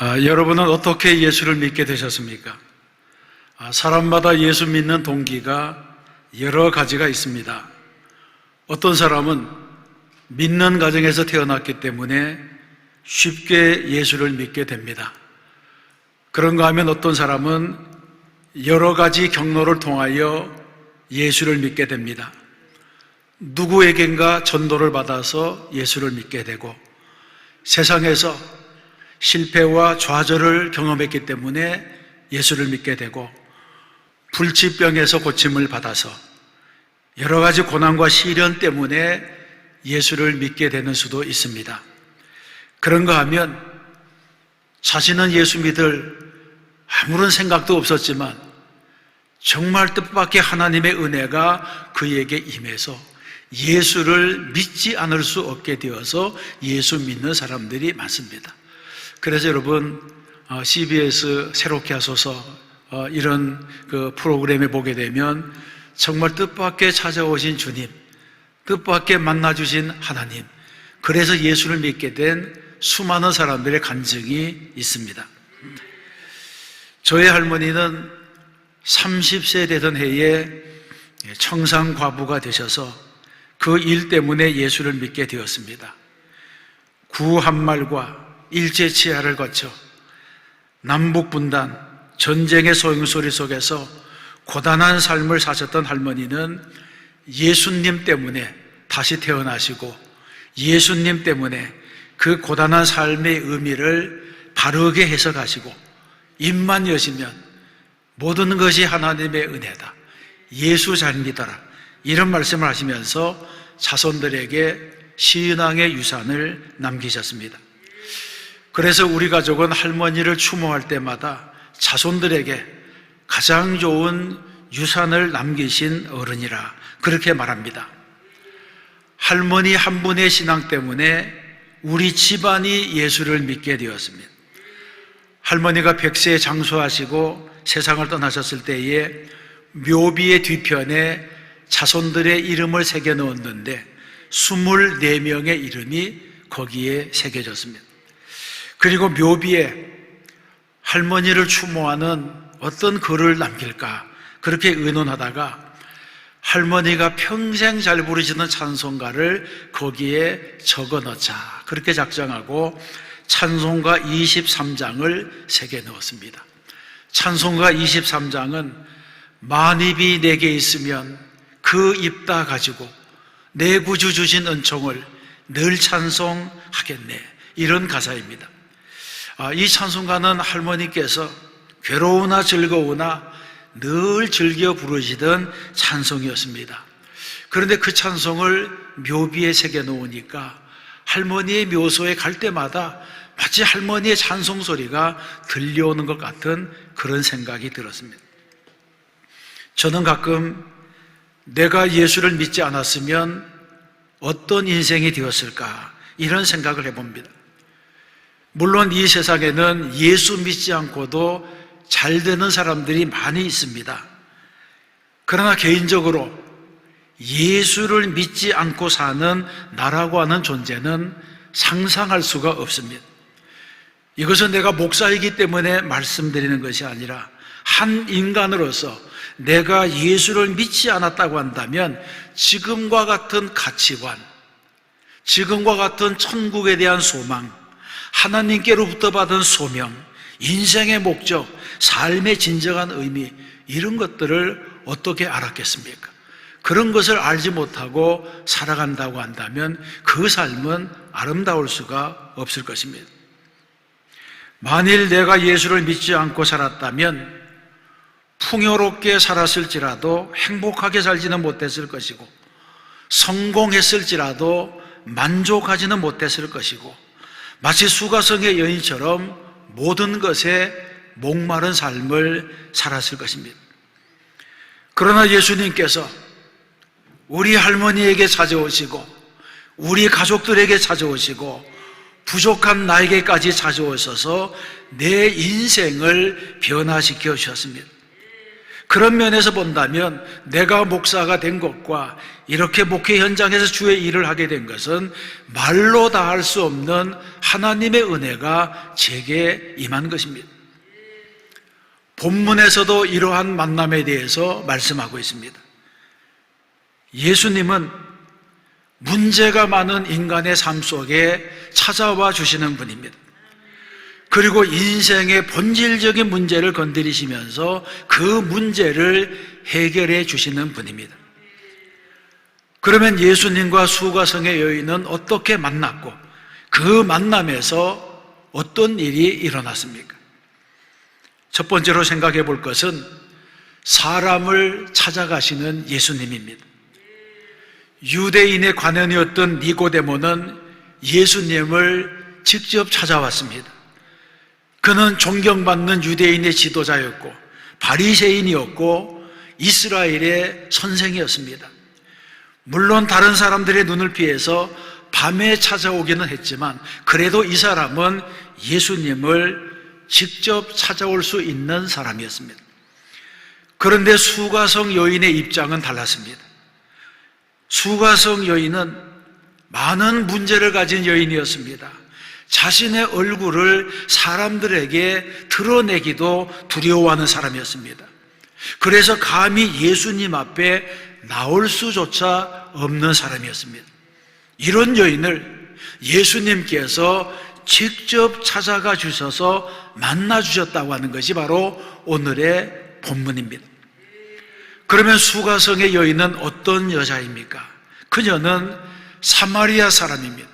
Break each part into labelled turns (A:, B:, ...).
A: 여러분은 어떻게 예수를 믿게 되셨습니까? 사람마다 예수 믿는 동기가 여러 가지가 있습니다. 어떤 사람은 믿는 가정에서 태어났기 때문에 쉽게 예수를 믿게 됩니다. 그런가 하면 어떤 사람은 여러 가지 경로를 통하여 예수를 믿게 됩니다. 누구에겐가 전도를 받아서 예수를 믿게 되고, 세상에서 실패와 좌절을 경험했기 때문에 예수를 믿게 되고, 불치병에서 고침을 받아서 여러 가지 고난과 시련 때문에 예수를 믿게 되는 수도 있습니다. 그런가 하면 자신은 예수 믿을 아무런 생각도 없었지만 정말 뜻밖의 하나님의 은혜가 그에게 임해서 예수를 믿지 않을 수 없게 되어서 예수 믿는 사람들이 많습니다. 그래서 여러분, CBS 새롭게 하소서 이런 그 프로그램에 보게 되면 정말 뜻밖의 찾아오신 주님, 뜻밖의 만나주신 하나님, 그래서 예수를 믿게 된 수많은 사람들의 간증이 있습니다. 저의 할머니는 30세 되던 해에 청산과부가 되셔서 그 일 때문에 예수를 믿게 되었습니다. 구한말과 일제치하를 거쳐 남북분단, 전쟁의 소용소리 속에서 고단한 삶을 사셨던 할머니는 예수님 때문에 다시 태어나시고, 예수님 때문에 그 고단한 삶의 의미를 바르게 해석하시고, 입만 여시면 모든 것이 하나님의 은혜다, 예수 잘 믿어라, 이런 말씀을 하시면서 자손들에게 신앙의 유산을 남기셨습니다. 그래서 우리 가족은 할머니를 추모할 때마다 자손들에게 가장 좋은 유산을 남기신 어른이라 그렇게 말합니다. 할머니 한 분의 신앙 때문에 우리 집안이 예수를 믿게 되었습니다. 할머니가 100세에 장수하시고 세상을 떠나셨을 때에 묘비의 뒤편에 자손들의 이름을 새겨 넣었는데 24명의 이름이 거기에 새겨졌습니다. 그리고 묘비에 할머니를 추모하는 어떤 글을 남길까 그렇게 의논하다가 할머니가 평생 잘 부르시는 찬송가를 거기에 적어 넣자 그렇게 작정하고 찬송가 23장을 새겨 넣었습니다. 찬송가 23장은 만입이 내게 있으면 그 입 다 가지고 내 구주 주신 은총을 늘 찬송하겠네, 이런 가사입니다. 이 찬송가는 할머니께서 괴로우나 즐거우나 늘 즐겨 부르시던 찬송이었습니다. 그런데 그 찬송을 묘비에 새겨 놓으니까 할머니의 묘소에 갈 때마다 마치 할머니의 찬송 소리가 들려오는 것 같은 그런 생각이 들었습니다. 저는 가끔 내가 예수를 믿지 않았으면 어떤 인생이 되었을까 이런 생각을 해봅니다. 물론 이 세상에는 예수 믿지 않고도 잘 되는 사람들이 많이 있습니다. 그러나 개인적으로 예수를 믿지 않고 사는 나라고 하는 존재는 상상할 수가 없습니다. 이것은 내가 목사이기 때문에 말씀드리는 것이 아니라 한 인간으로서 내가 예수를 믿지 않았다고 한다면 지금과 같은 가치관, 지금과 같은 천국에 대한 소망, 하나님께로부터 받은 소명, 인생의 목적, 삶의 진정한 의미, 이런 것들을 어떻게 알았겠습니까? 그런 것을 알지 못하고 살아간다고 한다면 그 삶은 아름다울 수가 없을 것입니다. 만일 내가 예수를 믿지 않고 살았다면 풍요롭게 살았을지라도 행복하게 살지는 못했을 것이고, 성공했을지라도 만족하지는 못했을 것이고, 마치 수가성의 여인처럼 모든 것에 목마른 삶을 살았을 것입니다. 그러나 예수님께서 우리 할머니에게 찾아오시고 우리 가족들에게 찾아오시고 부족한 나에게까지 찾아오셔서 내 인생을 변화시켜 주셨습니다. 그런 면에서 본다면 내가 목사가 된 것과 이렇게 목회 현장에서 주의 일을 하게 된 것은 말로 다 할 수 없는 하나님의 은혜가 제게 임한 것입니다. 본문에서도 이러한 만남에 대해서 말씀하고 있습니다. 예수님은 문제가 많은 인간의 삶 속에 찾아와 주시는 분입니다. 그리고 인생의 본질적인 문제를 건드리시면서 그 문제를 해결해 주시는 분입니다. 그러면 예수님과 수가성의 여인은 어떻게 만났고 그 만남에서 어떤 일이 일어났습니까? 첫 번째로 생각해 볼 것은 사람을 찾아가시는 예수님입니다. 유대인의 관원이었던 니고데모는 예수님을 직접 찾아왔습니다. 그는 존경받는 유대인의 지도자였고 바리새인이었고 이스라엘의 선생이었습니다. 물론 다른 사람들의 눈을 피해서 밤에 찾아오기는 했지만 그래도 이 사람은 예수님을 직접 찾아올 수 있는 사람이었습니다. 그런데 수가성 여인의 입장은 달랐습니다. 수가성 여인은 많은 문제를 가진 여인이었습니다. 자신의 얼굴을 사람들에게 드러내기도 두려워하는 사람이었습니다. 그래서 감히 예수님 앞에 나올 수조차 없는 사람이었습니다. 이런 여인을 예수님께서 직접 찾아가 주셔서 만나 주셨다고 하는 것이 바로 오늘의 본문입니다. 그러면 수가성의 여인은 어떤 여자입니까? 그녀는 사마리아 사람입니다.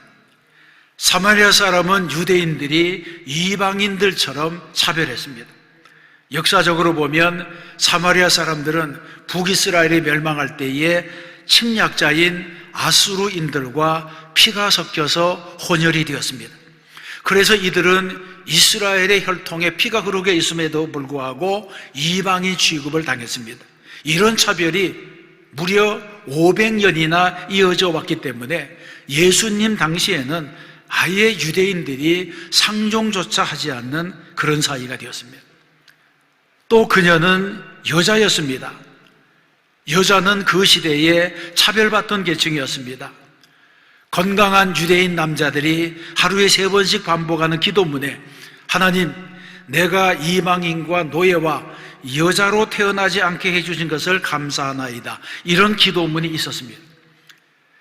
A: 사마리아 사람은 유대인들이 이방인들처럼 차별했습니다. 역사적으로 보면 사마리아 사람들은 북이스라엘이 멸망할 때에 침략자인 아수르인들과 피가 섞여서 혼혈이 되었습니다. 그래서 이들은 이스라엘의 혈통에 피가 흐르게 있음에도 불구하고 이방인 취급을 당했습니다. 이런 차별이 무려 500년이나 이어져 왔기 때문에 예수님 당시에는 아예 유대인들이 상종조차 하지 않는 그런 사이가 되었습니다. 또 그녀는 여자였습니다. 여자는 그 시대에 차별받던 계층이었습니다. 건강한 유대인 남자들이 하루에 3번씩 반복하는 기도문에 하나님, 내가 이방인과 노예와 여자로 태어나지 않게 해주신 것을 감사하나이다, 이런 기도문이 있었습니다.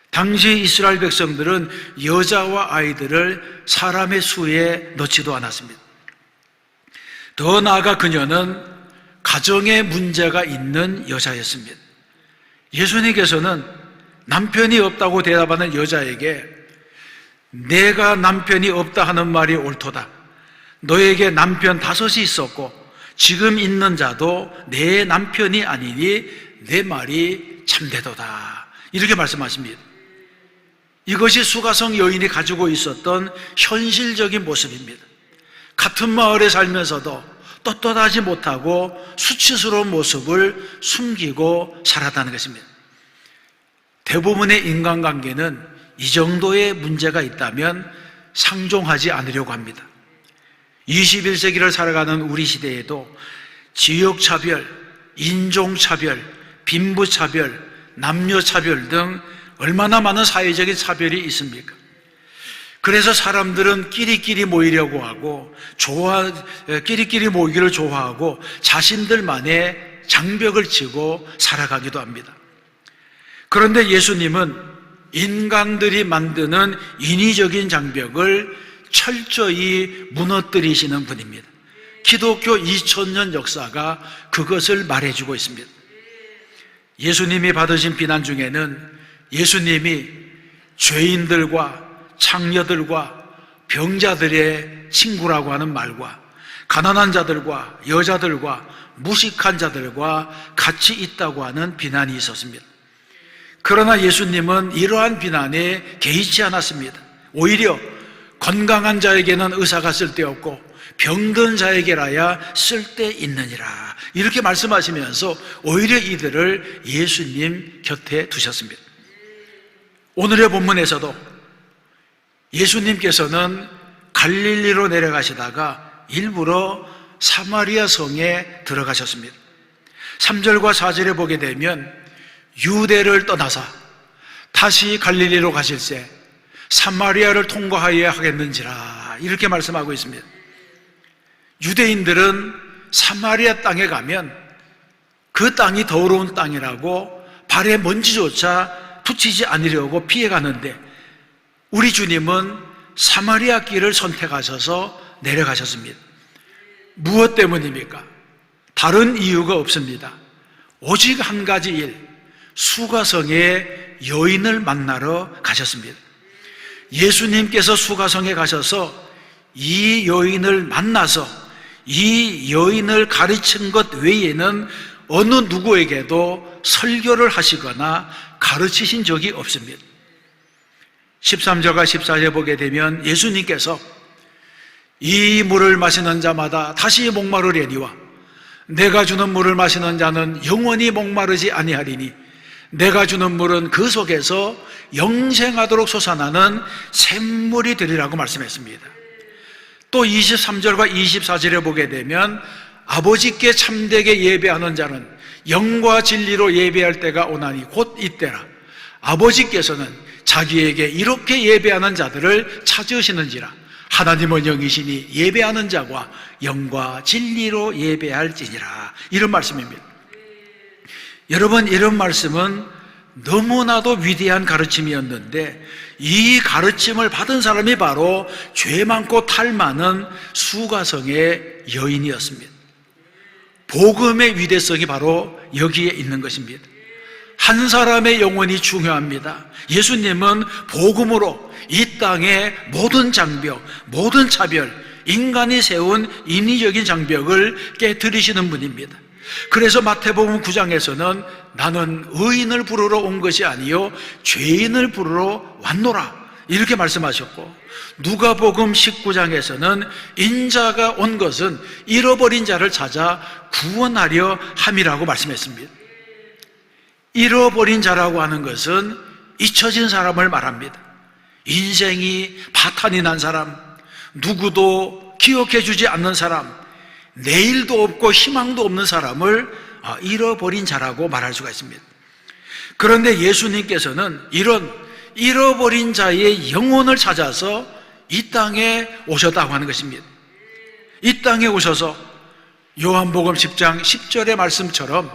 A: 당시 이스라엘 백성들은 여자와 아이들을 사람의 수에 넣지도 않았습니다. 더 나아가 그녀는 가정에 문제가 있는 여자였습니다. 예수님께서는 남편이 없다고 대답하는 여자에게 내가 남편이 없다 하는 말이 옳도다. 너에게 남편 5이 있었고 지금 있는 자도 내 남편이 아니니 내 말이 참되도다, 이렇게 말씀하십니다. 이것이 수가성 여인이 가지고 있었던 현실적인 모습입니다. 같은 마을에 살면서도 떳떳하지 못하고 수치스러운 모습을 숨기고 살았다는 것입니다. 대부분의 인간관계는 이 정도의 문제가 있다면 상종하지 않으려고 합니다. 21세기를 살아가는 우리 시대에도 지역차별, 인종차별, 빈부차별, 남녀차별 등 얼마나 많은 사회적인 차별이 있습니까? 그래서 사람들은 끼리끼리 모이려고 하고 끼리끼리 모이기를 좋아하고 자신들만의 장벽을 치고 살아가기도 합니다. 그런데 예수님은 인간들이 만드는 인위적인 장벽을 철저히 무너뜨리시는 분입니다. 기독교 2000년 역사가 그것을 말해주고 있습니다. 예수님이 받으신 비난 중에는 예수님이 죄인들과 창녀들과 병자들의 친구라고 하는 말과 가난한 자들과 여자들과 무식한 자들과 같이 있다고 하는 비난이 있었습니다. 그러나 예수님은 이러한 비난에 개의치 않았습니다. 오히려 건강한 자에게는 의사가 쓸데없고 병든 자에게라야 쓸데있느니라, 이렇게 말씀하시면서 오히려 이들을 예수님 곁에 두셨습니다. 오늘의 본문에서도 예수님께서는 갈릴리로 내려가시다가 일부러 사마리아 성에 들어가셨습니다. 3절과 4절에 보게 되면 유대를 떠나사 다시 갈릴리로 가실새 사마리아를 통과하여야 하겠는지라 이렇게 말씀하고 있습니다. 유대인들은 사마리아 땅에 가면 그 땅이 더러운 땅이라고 발에 먼지조차 붙이지 않으려고 피해가는데 우리 주님은 사마리아 길을 선택하셔서 내려가셨습니다. 무엇 때문입니까? 다른 이유가 없습니다. 오직 한 가지 일, 수가성에 여인을 만나러 가셨습니다. 예수님께서 수가성에 가셔서 이 여인을 만나서 이 여인을 가르친 것 외에는 어느 누구에게도 설교를 하시거나 가르치신 적이 없습니다. 13절과 14절에 보게 되면 예수님께서 이 물을 마시는 자마다 다시 목마르려니와 내가 주는 물을 마시는 자는 영원히 목마르지 아니하리니 내가 주는 물은 그 속에서 영생하도록 솟아나는 샘물이 되리라고 말씀했습니다. 또 23절과 24절에 보게 되면 아버지께 참되게 예배하는 자는 영과 진리로 예배할 때가 오나니 곧 이때라. 아버지께서는 자기에게 이렇게 예배하는 자들을 찾으시는지라. 하나님은 영이시니 예배하는 자와 영과 진리로 예배할지니라. 이런 말씀입니다. 여러분, 이런 말씀은 너무나도 위대한 가르침이었는데 이 가르침을 받은 사람이 바로 죄 많고 탈 많은 수가성의 여인이었습니다. 복음의 위대성이 바로 여기에 있는 것입니다. 한 사람의 영혼이 중요합니다. 예수님은 복음으로 이 땅의 모든 장벽, 모든 차별, 인간이 세운 인위적인 장벽을 깨뜨리시는 분입니다. 그래서 마태복음 9장에서는 나는 의인을 부르러 온 것이 아니요 죄인을 부르러 왔노라 이렇게 말씀하셨고, 누가복음 19장에서는 인자가 온 것은 잃어버린 자를 찾아 구원하려 함이라고 말씀했습니다. 잃어버린 자라고 하는 것은 잊혀진 사람을 말합니다. 인생이 파탄이 난 사람, 누구도 기억해 주지 않는 사람, 내일도 없고 희망도 없는 사람을 잃어버린 자라고 말할 수가 있습니다. 그런데 예수님께서는 이런 잃어버린 자의 영혼을 찾아서 이 땅에 오셨다고 하는 것입니다. 이 땅에 오셔서 요한복음 10장 10절의 말씀처럼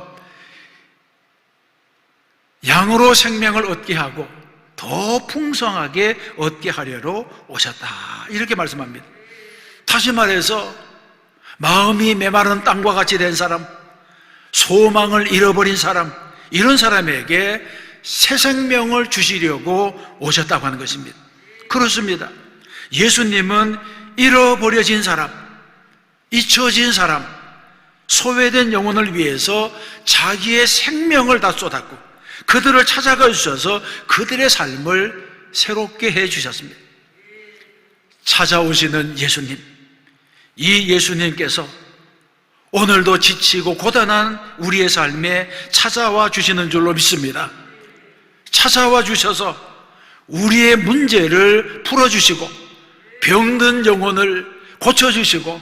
A: 양으로 생명을 얻게 하고 더 풍성하게 얻게 하려고 오셨다 이렇게 말씀합니다. 다시 말해서 마음이 메마른 땅과 같이 된 사람, 소망을 잃어버린 사람, 이런 사람에게 새 생명을 주시려고 오셨다고 하는 것입니다. 그렇습니다. 예수님은 잃어버려진 사람, 잊혀진 사람, 소외된 영혼을 위해서 자기의 생명을 다 쏟았고 그들을 찾아가 주셔서 그들의 삶을 새롭게 해 주셨습니다. 찾아오시는 예수님, 이 예수님께서 오늘도 지치고 고단한 우리의 삶에 찾아와 주시는 줄로 믿습니다. 찾아와 주셔서 우리의 문제를 풀어주시고 병든 영혼을 고쳐주시고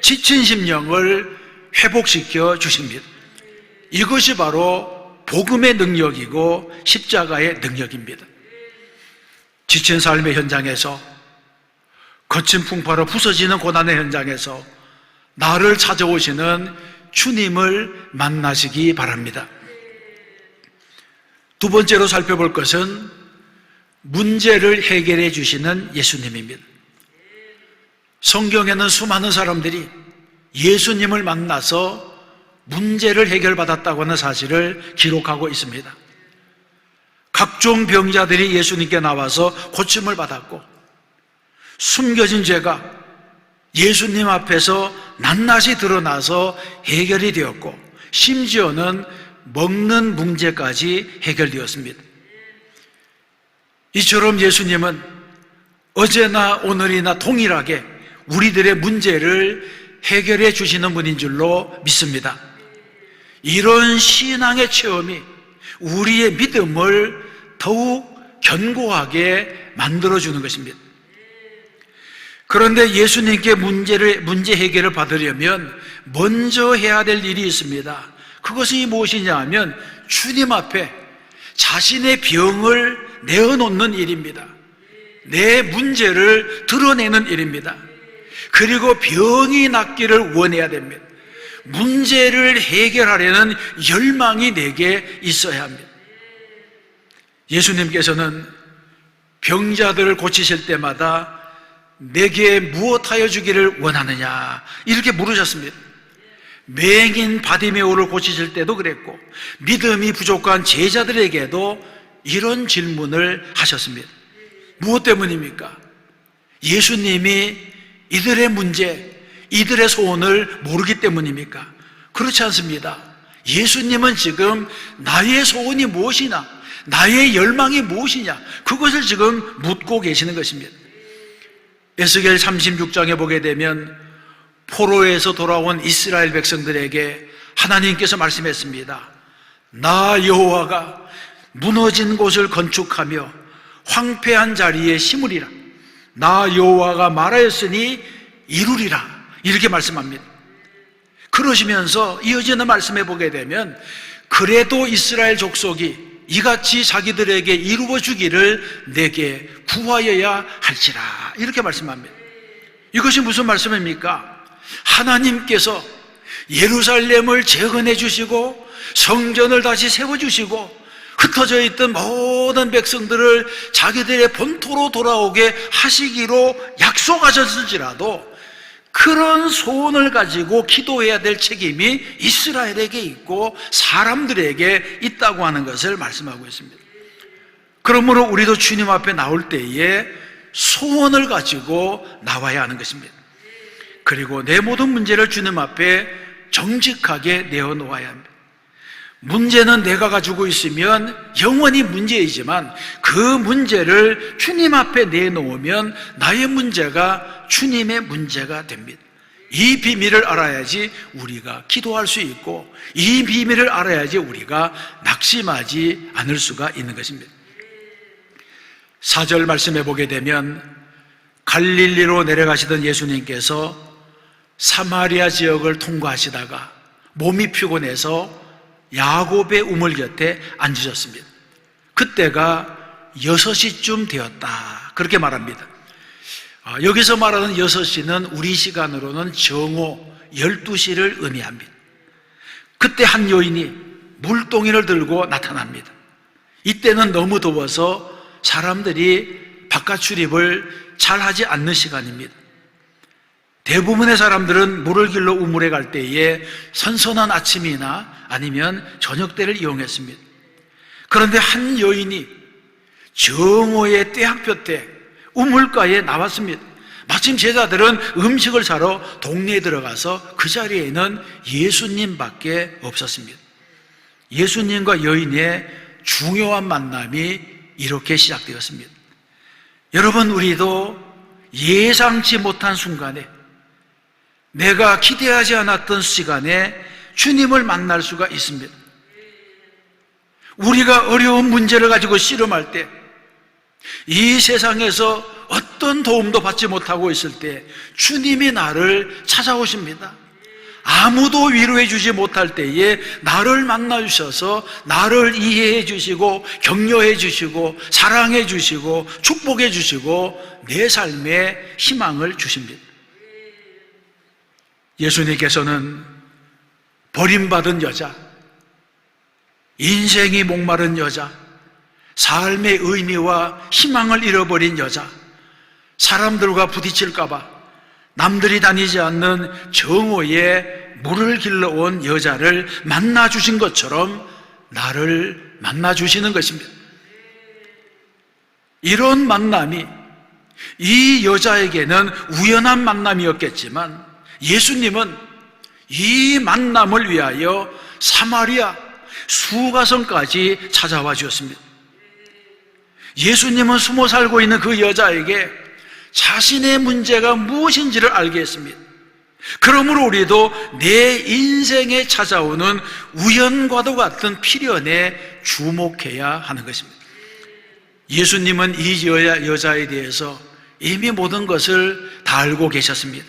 A: 지친 심령을 회복시켜 주십니다. 이것이 바로 복음의 능력이고 십자가의 능력입니다. 지친 삶의 현장에서, 거친 풍파로 부서지는 고난의 현장에서 나를 찾아오시는 주님을 만나시기 바랍니다. 두 번째로 살펴볼 것은 문제를 해결해 주시는 예수님입니다. 성경에는 수많은 사람들이 예수님을 만나서 문제를 해결받았다고 하는 사실을 기록하고 있습니다. 각종 병자들이 예수님께 나와서 고침을 받았고, 숨겨진 죄가 예수님 앞에서 낱낱이 드러나서 해결이 되었고, 심지어는 먹는 문제까지 해결되었습니다. 이처럼 예수님은 어제나 오늘이나 동일하게 우리들의 문제를 해결해 주시는 분인 줄로 믿습니다. 이런 신앙의 체험이 우리의 믿음을 더욱 견고하게 만들어주는 것입니다. 그런데 예수님께 문제 해결을 받으려면 먼저 해야 될 일이 있습니다. 그것이 무엇이냐 하면 주님 앞에 자신의 병을 내어놓는 일입니다. 내 문제를 드러내는 일입니다. 그리고 병이 낫기를 원해야 됩니다. 문제를 해결하려는 열망이 내게 있어야 합니다. 예수님께서는 병자들을 고치실 때마다 내게 무엇하여 주기를 원하느냐 이렇게 물으셨습니다. 맹인 바디메오를 고치실 때도 그랬고 믿음이 부족한 제자들에게도 이런 질문을 하셨습니다. 무엇 때문입니까? 예수님이 이들의 문제, 이들의 소원을 모르기 때문입니까? 그렇지 않습니다. 예수님은 지금 나의 소원이 무엇이냐, 나의 열망이 무엇이냐, 그것을 지금 묻고 계시는 것입니다. 에스겔 36장에 보게 되면 포로에서 돌아온 이스라엘 백성들에게 하나님께서 말씀했습니다. 나 여호와가 무너진 곳을 건축하며 황폐한 자리에 심으리라. 나 여호와가 말하였으니 이루리라. 이렇게 말씀합니다. 그러시면서 이어지는 말씀해 보게 되면 그래도 이스라엘 족속이 이같이 자기들에게 이루어 주기를 내게 구하여야 할지라. 이렇게 말씀합니다. 이것이 무슨 말씀입니까? 하나님께서 예루살렘을 재건해 주시고 성전을 다시 세워주시고 흩어져 있던 모든 백성들을 자기들의 본토로 돌아오게 하시기로 약속하셨을지라도 그런 소원을 가지고 기도해야 될 책임이 이스라엘에게 있고 사람들에게 있다고 하는 것을 말씀하고 있습니다. 그러므로 우리도 주님 앞에 나올 때에 소원을 가지고 나와야 하는 것입니다. 그리고 내 모든 문제를 주님 앞에 정직하게 내어놓아야 합니다. 문제는 내가 가지고 있으면 영원히 문제이지만 그 문제를 주님 앞에 내놓으면 나의 문제가 주님의 문제가 됩니다. 이 비밀을 알아야지 우리가 기도할 수 있고 이 비밀을 알아야지 우리가 낙심하지 않을 수가 있는 것입니다. 4절 말씀해 보게 되면 갈릴리로 내려가시던 예수님께서 사마리아 지역을 통과하시다가 몸이 피곤해서 야곱의 우물 곁에 앉으셨습니다. 그때가 6시쯤 되었다 그렇게 말합니다. 여기서 말하는 6시는 우리 시간으로는 정오 12시를 의미합니다. 그때 한 여인이 물동이를 들고 나타납니다. 이때는 너무 더워서 사람들이 바깥 출입을 잘 하지 않는 시간입니다. 대부분의 사람들은 물을 길러 우물에 갈 때에 선선한 아침이나 아니면 저녁 때를 이용했습니다. 그런데 한 여인이 정오의 떼학볕에 우물가에 나왔습니다. 마침 제자들은 음식을 사러 동네에 들어가서 그 자리에는 예수님밖에 없었습니다. 예수님과 여인의 중요한 만남이 이렇게 시작되었습니다. 여러분, 우리도 예상치 못한 순간에 내가 기대하지 않았던 시간에 주님을 만날 수가 있습니다. 우리가 어려운 문제를 가지고 씨름할 때, 이 세상에서 어떤 도움도 받지 못하고 있을 때 주님이 나를 찾아오십니다. 아무도 위로해 주지 못할 때에 나를 만나 주셔서 나를 이해해 주시고 격려해 주시고 사랑해 주시고 축복해 주시고 내 삶에 희망을 주십니다. 예수님께서는 버림받은 여자, 인생이 목마른 여자, 삶의 의미와 희망을 잃어버린 여자, 사람들과 부딪힐까봐 남들이 다니지 않는 정오에 물을 길러온 여자를 만나주신 것처럼 나를 만나주시는 것입니다. 이런 만남이 이 여자에게는 우연한 만남이었겠지만 예수님은 이 만남을 위하여 사마리아 수가성까지 찾아와 주었습니다. 예수님은 숨어 살고 있는 그 여자에게 자신의 문제가 무엇인지를 알게 했습니다. 그러므로 우리도 내 인생에 찾아오는 우연과도 같은 필연에 주목해야 하는 것입니다. 예수님은 이 여자에 대해서 이미 모든 것을 다 알고 계셨습니다.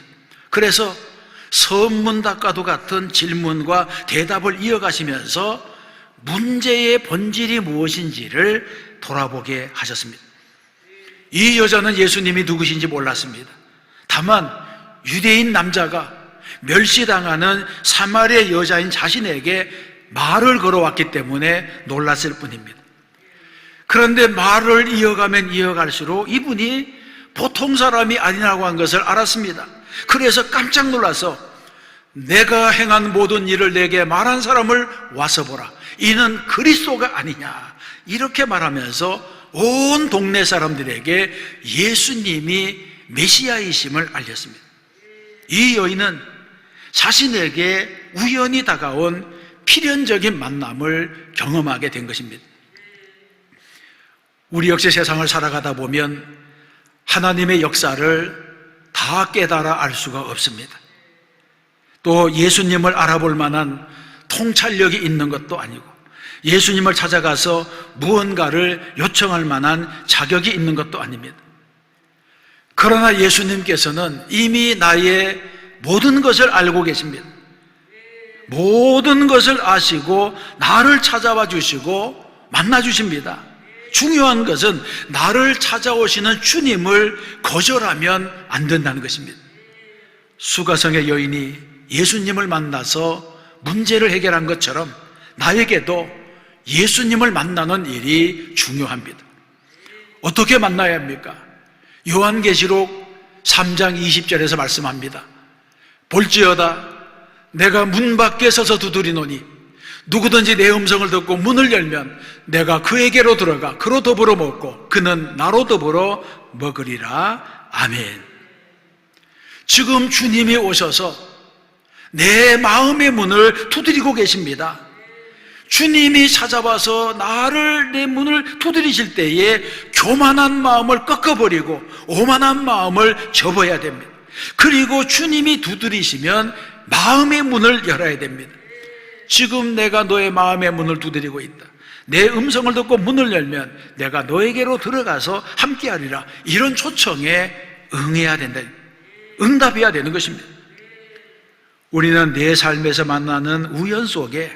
A: 그래서 서문답과도 같은 질문과 대답을 이어가시면서 문제의 본질이 무엇인지를 돌아보게 하셨습니다. 이 여자는 예수님이 누구신지 몰랐습니다. 다만 유대인 남자가 멸시당하는 사마리아 여자인 자신에게 말을 걸어왔기 때문에 놀랐을 뿐입니다. 그런데 말을 이어가면 이어갈수록 이분이 보통 사람이 아니라고 한 것을 알았습니다. 그래서 깜짝 놀라서 내가 행한 모든 일을 내게 말한 사람을 와서 보라. 이는 그리스도가 아니냐. 이렇게 말하면서 온 동네 사람들에게 예수님이 메시아이심을 알렸습니다. 이 여인은 자신에게 우연히 다가온 필연적인 만남을 경험하게 된 것입니다. 우리 역시 세상을 살아가다 보면 하나님의 역사를 다 깨달아 알 수가 없습니다. 또 예수님을 알아볼 만한 통찰력이 있는 것도 아니고 예수님을 찾아가서 무언가를 요청할 만한 자격이 있는 것도 아닙니다. 그러나 예수님께서는 이미 나의 모든 것을 알고 계십니다. 모든 것을 아시고 나를 찾아와 주시고 만나 주십니다. 중요한 것은 나를 찾아오시는 주님을 거절하면 안 된다는 것입니다. 수가성의 여인이 예수님을 만나서 문제를 해결한 것처럼 나에게도 예수님을 만나는 일이 중요합니다. 어떻게 만나야 합니까? 요한계시록 3장 20절에서 말씀합니다. 볼지어다 내가 문 밖에 서서 두드리노니 누구든지 내 음성을 듣고 문을 열면 내가 그에게로 들어가 그로 더불어 먹고 그는 나로 더불어 먹으리라. 아멘. 지금 주님이 오셔서 내 마음의 문을 두드리고 계십니다. 주님이 찾아와서 내 문을 두드리실 때에 교만한 마음을 꺾어버리고 오만한 마음을 접어야 됩니다. 그리고 주님이 두드리시면 마음의 문을 열어야 됩니다. 지금 내가 너의 마음의 문을 두드리고 있다. 내 음성을 듣고 문을 열면 내가 너에게로 들어가서 함께하리라. 이런 초청에 응해야 된다. 응답해야 되는 것입니다. 우리는 내 삶에서 만나는 우연 속에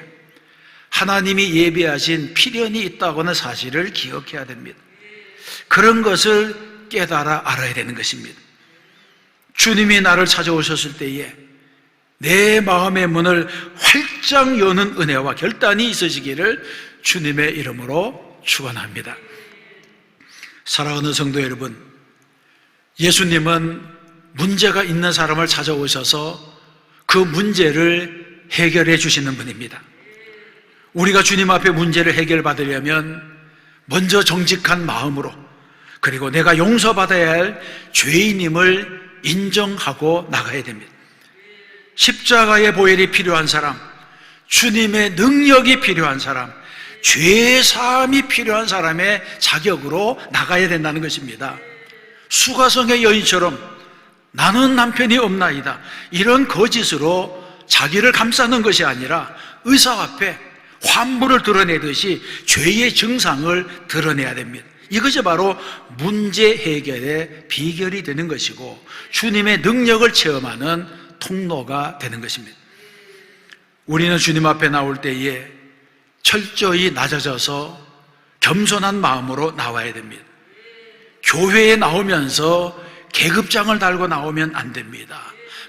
A: 하나님이 예비하신 필연이 있다고 하는 사실을 기억해야 됩니다. 그런 것을 깨달아 알아야 되는 것입니다. 주님이 나를 찾아오셨을 때에 내 마음의 문을 활짝 여는 은혜와 결단이 있으시기를 주님의 이름으로 축원합니다. 사랑하는 성도 여러분, 예수님은 문제가 있는 사람을 찾아오셔서 그 문제를 해결해 주시는 분입니다. 우리가 주님 앞에 문제를 해결받으려면 먼저 정직한 마음으로, 그리고 내가 용서받아야 할 죄인임을 인정하고 나가야 됩니다. 십자가의 보혈이 필요한 사람, 주님의 능력이 필요한 사람, 죄 사함이 필요한 사람의 자격으로 나가야 된다는 것입니다. 수가성의 여인처럼 나는 남편이 없나이다, 이런 거짓으로 자기를 감싸는 것이 아니라 의사 앞에 환부를 드러내듯이 죄의 증상을 드러내야 됩니다. 이것이 바로 문제 해결의 비결이 되는 것이고 주님의 능력을 체험하는 통로가 되는 것입니다. 우리는 주님 앞에 나올 때에 철저히 낮아져서 겸손한 마음으로 나와야 됩니다. 교회에 나오면서 계급장을 달고 나오면 안 됩니다.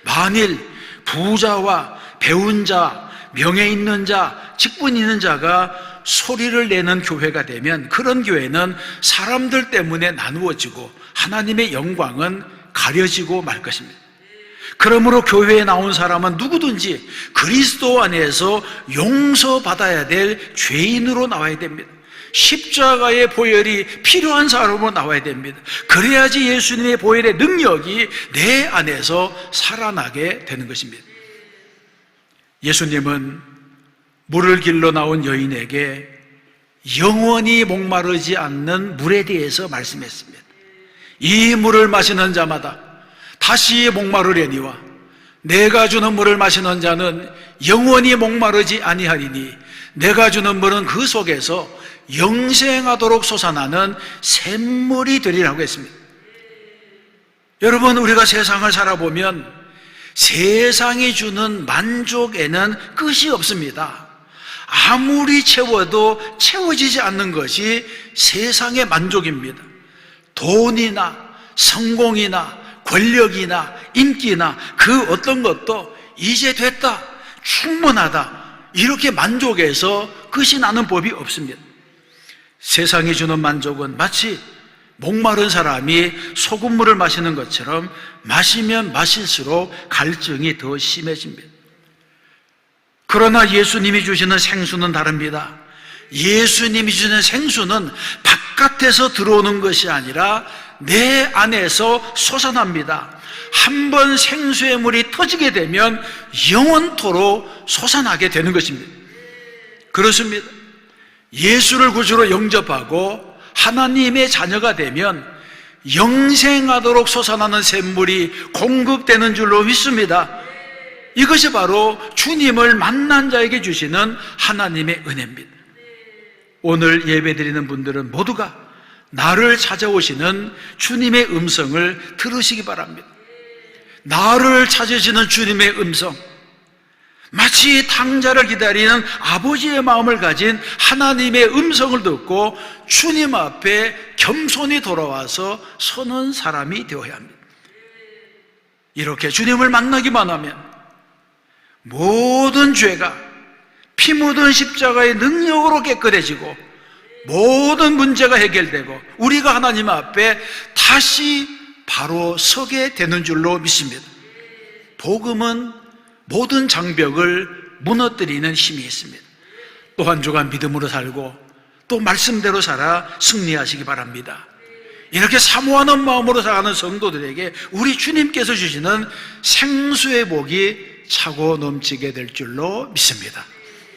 A: 만일 부자와 배운 자, 명예 있는 자, 직분 있는 자가 소리를 내는 교회가 되면 그런 교회는 사람들 때문에 나누어지고 하나님의 영광은 가려지고 말 것입니다. 그러므로 교회에 나온 사람은 누구든지 그리스도 안에서 용서받아야 될 죄인으로 나와야 됩니다. 십자가의 보혈이 필요한 사람으로 나와야 됩니다. 그래야지 예수님의 보혈의 능력이 내 안에서 살아나게 되는 것입니다. 예수님은 물을 길러 나온 여인에게 영원히 목마르지 않는 물에 대해서 말씀했습니다. 이 물을 마시는 자마다 다시 목마르려니와 내가 주는 물을 마시는 자는 영원히 목마르지 아니하리니 내가 주는 물은 그 속에서 영생하도록 솟아나는 샘물이 되리라고 했습니다. 여러분, 우리가 세상을 살아보면 세상이 주는 만족에는 끝이 없습니다. 아무리 채워도 채워지지 않는 것이 세상의 만족입니다. 돈이나 성공이나 권력이나 인기나 그 어떤 것도 이제 됐다, 충분하다, 이렇게 만족해서 끝이 나는 법이 없습니다. 세상이 주는 만족은 마치 목마른 사람이 소금물을 마시는 것처럼 마시면 마실수록 갈증이 더 심해집니다. 그러나 예수님이 주시는 생수는 다릅니다. 예수님이 주시는 생수는 바깥에서 들어오는 것이 아니라 내 안에서 솟아납니다. 한번 생수의 물이 터지게 되면 영원토록 솟아나게 되는 것입니다. 그렇습니다. 예수를 구주로 영접하고 하나님의 자녀가 되면 영생하도록 솟아나는 샘물이 공급되는 줄로 믿습니다. 이것이 바로 주님을 만난 자에게 주시는 하나님의 은혜입니다. 오늘 예배드리는 분들은 모두가 나를 찾아오시는 주님의 음성을 들으시기 바랍니다. 나를 찾으시는 주님의 음성, 마치 탕자를 기다리는 아버지의 마음을 가진 하나님의 음성을 듣고 주님 앞에 겸손히 돌아와서 서는 사람이 되어야 합니다. 이렇게 주님을 만나기만 하면 모든 죄가 피 묻은 십자가의 능력으로 깨끗해지고 모든 문제가 해결되고 우리가 하나님 앞에 다시 바로 서게 되는 줄로 믿습니다. 복음은 모든 장벽을 무너뜨리는 힘이 있습니다. 또 한 주간 믿음으로 살고 또 말씀대로 살아 승리하시기 바랍니다. 이렇게 사모하는 마음으로 살아가는 성도들에게 우리 주님께서 주시는 생수의 복이 차고 넘치게 될 줄로 믿습니다.